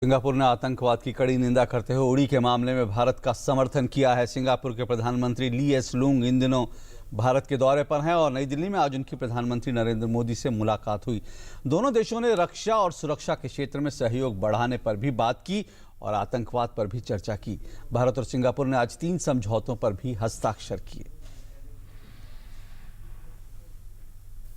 Singapore ने आतंकवाद की कड़ी निंदा करते हुए उड़ी के मामले में भारत का समर्थन किया है। सिंगापुर के प्रधानमंत्री ली एस लूंग इन दिनों भारत के दौरे पर हैं और नई दिल्ली में आज उनकी प्रधानमंत्री नरेंद्र मोदी से मुलाकात हुई। दोनों देशों ने रक्षा और सुरक्षा के क्षेत्र में सहयोग बढ़ाने पर भी बात की और आतंकवाद पर भी चर्चा की। भारत और सिंगापुर ने आज 3 समझौतों पर भी हस्ताक्षर किए।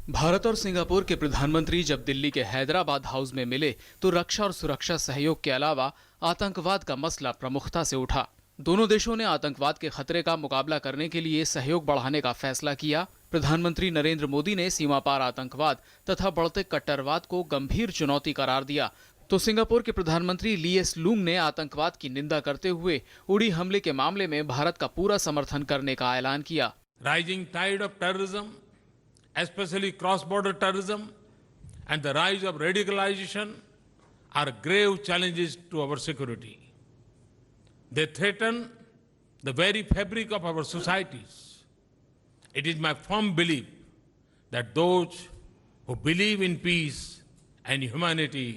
भारत और सिंगापुर के प्रधानमंत्री जब दिल्ली के हैदराबाद हाउस में मिले तो रक्षा और सुरक्षा सहयोग के अलावा आतंकवाद का मसला प्रमुखता से उठा। दोनों देशों ने आतंकवाद के खतरे का मुकाबला करने के लिए सहयोग बढ़ाने का फैसला किया। प्रधानमंत्री नरेंद्र मोदी ने सीमा पार आतंकवाद तथा बढ़ते कट्टरवाद को गंभीर चुनौती करार दिया, तो सिंगापुर के प्रधानमंत्री ली एस लूंग ने आतंकवाद की निंदा करते हुए उड़ी हमले के मामले में भारत का पूरा समर्थन करने का ऐलान किया। Rising tide of terrorism, especially cross-border terrorism and the rise of radicalization are grave challenges to our security. They threaten the very fabric of our societies. It is my firm belief that those who believe in peace and humanity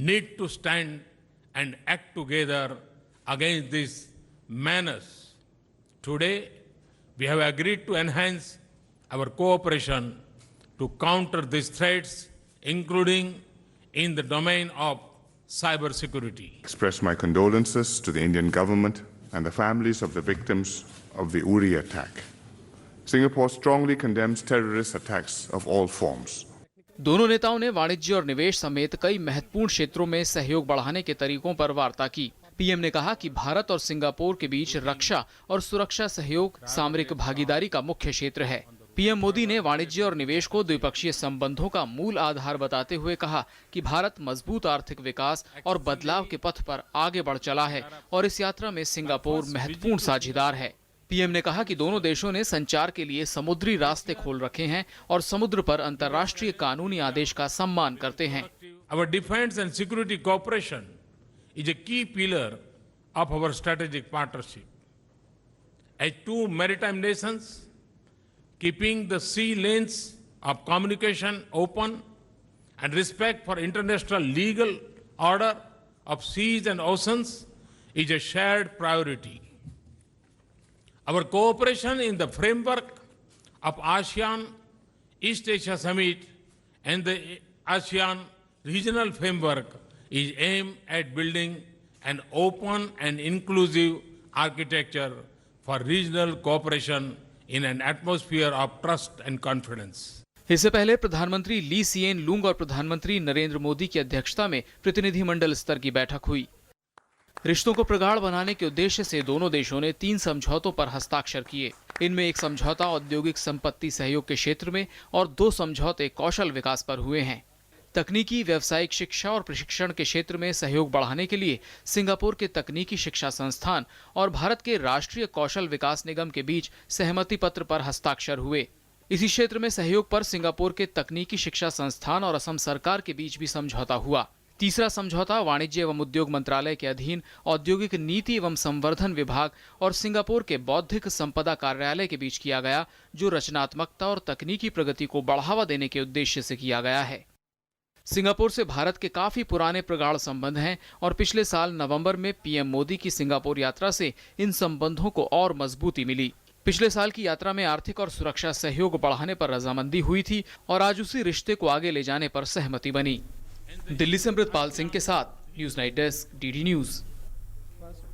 need to stand and act together against this menace. Today, we have agreed to enhance our cooperation to counter these threats, including in the domain of cyber security. Express my condolences to the Indian government and the families of the victims of the Uri attack. Singapore strongly condemns terrorist attacks of all forms. दोनों नेताओं ने वाणिज्य और निवेश समेत कई महत्वपूर्ण क्षेत्रों में सहयोग बढ़ाने के तरीकों पर वार्ता की। पीएम ने कहा कि भारत और सिंगापुर के बीच रक्षा और सुरक्षा सहयोग सामरिक भागीदारी का मुख्य क्षेत्र है। पीएम मोदी ने वाणिज्य और निवेश को द्विपक्षीय संबंधों का मूल आधार बताते हुए कहा कि भारत मजबूत आर्थिक विकास और बदलाव के पथ पर आगे बढ़ चला है और इस यात्रा में सिंगापुर महत्वपूर्ण साझेदार है। पीएम ने कहा कि दोनों देशों ने संचार के लिए समुद्री रास्ते खोल रखे हैं और समुद्र पर अंतर्राष्ट्रीय कानूनी आदेश का सम्मान करते हैं। Our defense and security cooperation is a key pillar of our strategic partnership. As two maritime nations, keeping the sea lanes of communication open and respect for international legal order of seas and oceans is a shared priority. Our cooperation in the framework of ASEAN East Asia Summit and the ASEAN Regional Framework is aimed at building an open and inclusive architecture for regional cooperation in an atmosphere of trust and confidence. इससे पहले प्रधानमंत्री ली सिएन Loong और प्रधानमंत्री नरेंद्र मोदी की अध्यक्षता में प्रतिनिधिमंडल स्तर की बैठक हुई। रिश्तों को प्रगाढ़ बनाने के उद्देश्य से दोनों देशों ने 3 समझौतों पर हस्ताक्षर किए। इनमें एक समझौता औद्योगिक संपत्ति सहयोग के क्षेत्र में और 2 समझौते कौशल विकास पर हुए हैं। तकनीकी व्यावसायिक शिक्षा और प्रशिक्षण के क्षेत्र में सहयोग बढ़ाने के लिए सिंगापुर के तकनीकी शिक्षा संस्थान और भारत के राष्ट्रीय कौशल विकास निगम के बीच सहमति पत्र पर हस्ताक्षर हुए। इसी क्षेत्र में सहयोग पर सिंगापुर के तकनीकी शिक्षा संस्थान और असम सरकार के बीच भी समझौता हुआ। तीसरा समझौता वाणिज्य एवं उद्योग मंत्रालय के अधीन औद्योगिक नीति एवं संवर्धन विभाग और सिंगापुर के बौद्धिक संपदा कार्यालय के बीच किया गया, जो रचनात्मकता और तकनीकी प्रगति को बढ़ावा देने के उद्देश्य से किया गया है। सिंगापुर से भारत के काफी पुराने प्रगाढ़ संबंध हैं और पिछले साल नवंबर में पीएम मोदी की सिंगापुर यात्रा से इन संबंधों को और मजबूती मिली। पिछले साल की यात्रा में आर्थिक और सुरक्षा सहयोग बढ़ाने पर रजामंदी हुई थी और आज उसी रिश्ते को आगे ले जाने पर सहमति बनी। दिल्ली से अमृतपाल सिंह के साथ news night desk, DD news.